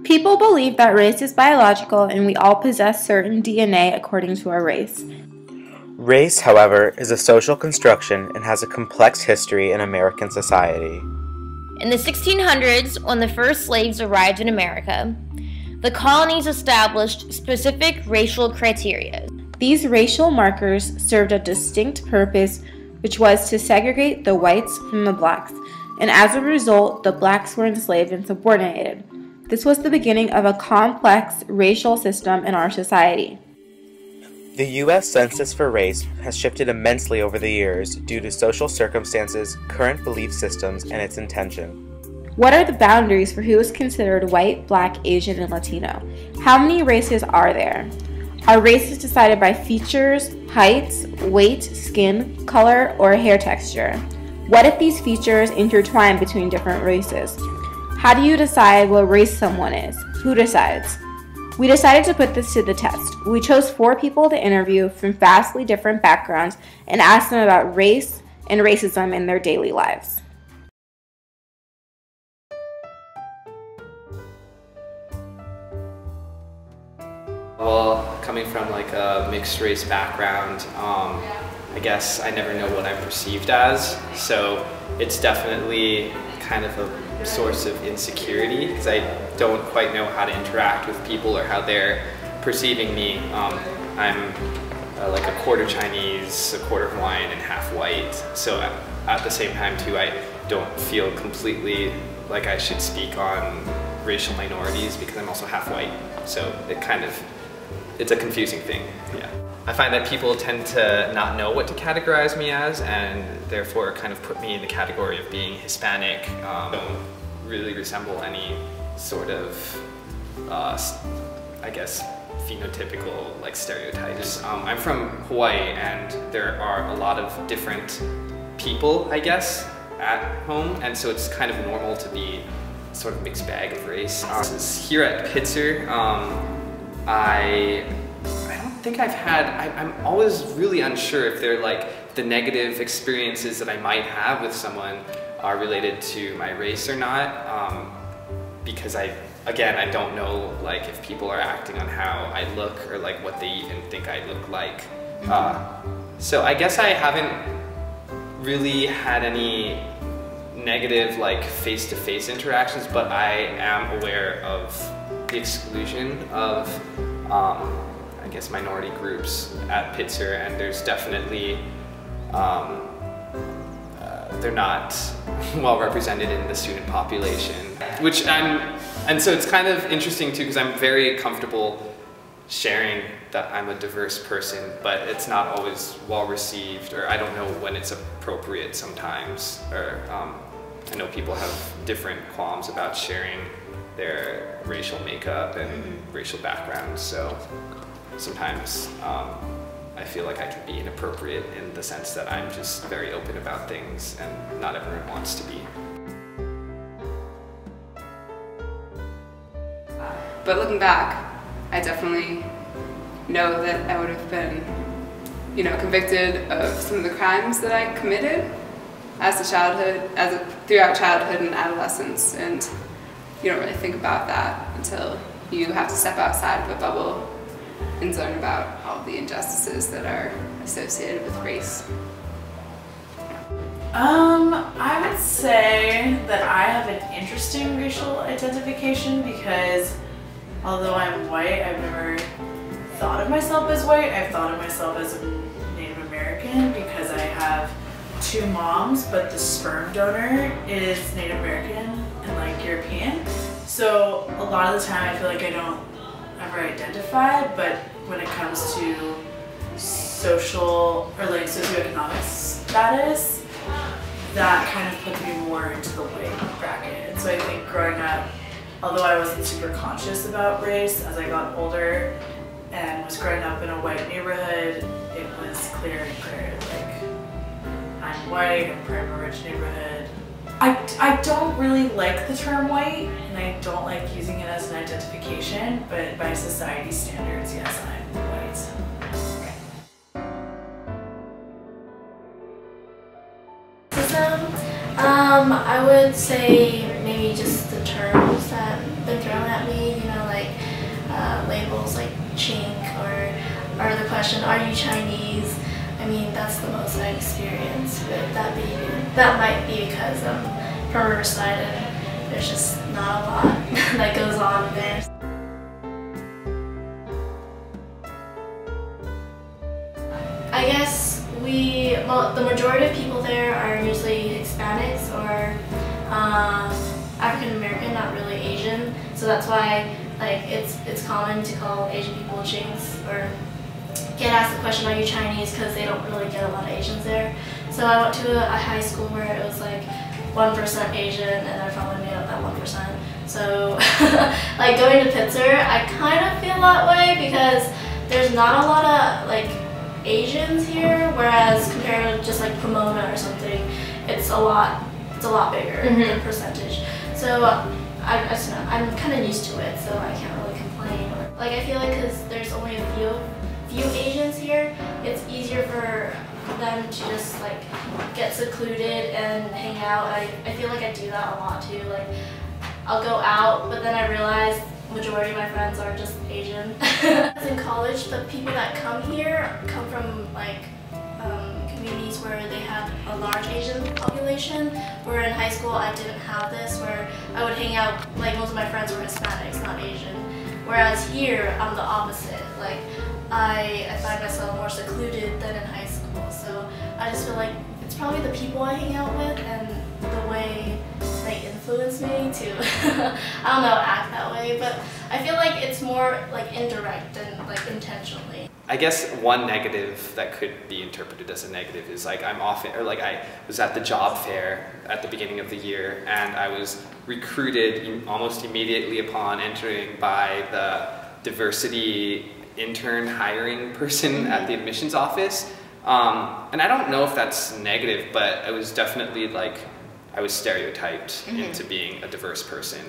People believe that race is biological and we all possess certain DNA according to our race. Race, however, is a social construction and has a complex history in American society. In the 1600s, when the first slaves arrived in America, the colonies established specific racial criteria. These racial markers served a distinct purpose, which was to segregate the whites from the blacks, and as a result, the blacks were enslaved and subordinated. This was the beginning of a complex racial system in our society. The U.S. Census for Race has shifted immensely over the years due to social circumstances, current belief systems, and its intention. What are the boundaries for who is considered white, black, Asian, and Latino? How many races are there? Are races decided by features, heights, weight, skin color, or hair texture? What if these features intertwine between different races? How do you decide what race someone is? Who decides? We decided to put this to the test. We chose 4 people to interview from vastly different backgrounds and asked them about race and racism in their daily lives. Well, coming from like a mixed race background, I guess I never know what I'm perceived as, so it's definitely kind of a source of insecurity because I don't quite know how to interact with people or how they're perceiving me. I'm like a quarter Chinese, a quarter Hawaiian, and half white, so at the same time too, I don't feel completely like I should speak on racial minorities because I'm also half white, so it's a confusing thing, yeah. I find that people tend to not know what to categorize me as and therefore kind of put me in the category of being Hispanic. Don't really resemble any sort of, I guess, phenotypical like stereotypes. I'm from Hawaii and there are a lot of different people, I guess, at home, and so it's kind of normal to be sort of mixed bag of race. Here at Pitzer, I don't think I'm always really unsure if they're like the negative experiences that I might have with someone are related to my race or not, because I don't know like if people are acting on how I look or like what they even think I look like. So I guess I haven't really had any negative like face-to-face interactions, but I am aware of the exclusion of I guess minority groups at Pitzer, and there's definitely they're not well represented in the student population, and so it's kind of interesting too because I'm very comfortable sharing that I'm a diverse person, but it's not always well received, or I don't know when it's appropriate sometimes, or I know people have different qualms about sharing their racial makeup and racial backgrounds, so sometimes I feel like I can be inappropriate in the sense that I'm just very open about things and not everyone wants to be. But looking back, I definitely know that I would have been, convicted of some of the crimes that I committed throughout childhood and adolescence, and you don't really think about that until you have to step outside of a bubble and learn about all the injustices that are associated with race. I would say that I have an interesting racial identification because although I'm white, I've never thought of myself as white. I've thought of myself as Native American because I have 2 moms, but the sperm donor is Native American and like European. So a lot of the time I feel like I don't ever identify, but when it comes to social or like socioeconomic status, that kind of puts me more into the white bracket. And so I think growing up, although I wasn't super conscious about race, as I got older and was growing up in a white neighborhood, it was clear and clear, like, I'm white, I'm part of a rich neighborhood. I don't really like the term white, and I don't like using it as an identification, but by society standards, yes, I'm white. I would say maybe just the terms that have been thrown at me, chink, or the question, are you Chinese? I mean, that's the most I've experienced with that behavior. That might be because I'm from Riverside and there's just not a lot that goes on there. I guess the majority of people there are usually Hispanics or African American, not really Asian. So that's why like it's common to call Asian people chinks or get asked the question, are you Chinese? Because they don't really get a lot of Asians there. So I went to a high school where it was like 1% Asian, and I probably made up that 1%. So like going to Pitzer, I kind of feel that way because there's not a lot of like Asians here, whereas compared to just like Pomona or something, it's a lot bigger the percentage. So I just know, I'm kind of used to it, so I can't really complain. Like I feel like because there's only a few Asians here, it's easier for them to just like get secluded and hang out. I feel like I do that a lot too. Like I'll go out, but then I realize majority of my friends are just Asian. In college, the people that come here come from like communities where they have a large Asian population, where in high school I didn't have this, where I would hang out, like most of my friends were Hispanics, not Asian. Whereas here, I'm the opposite. Like I find myself more secluded than in high school. So I just feel like it's probably the people I hang out with and the way they influence me to, I don't know, act that way. But I feel like it's more like indirect than like intentionally. I guess one negative that could be interpreted as a negative is like I was at the job fair at the beginning of the year and I was recruited almost immediately upon entering by the diversity intern hiring person at the admissions office. And I don't know if that's negative, but it was definitely like I was stereotyped into being a diverse person.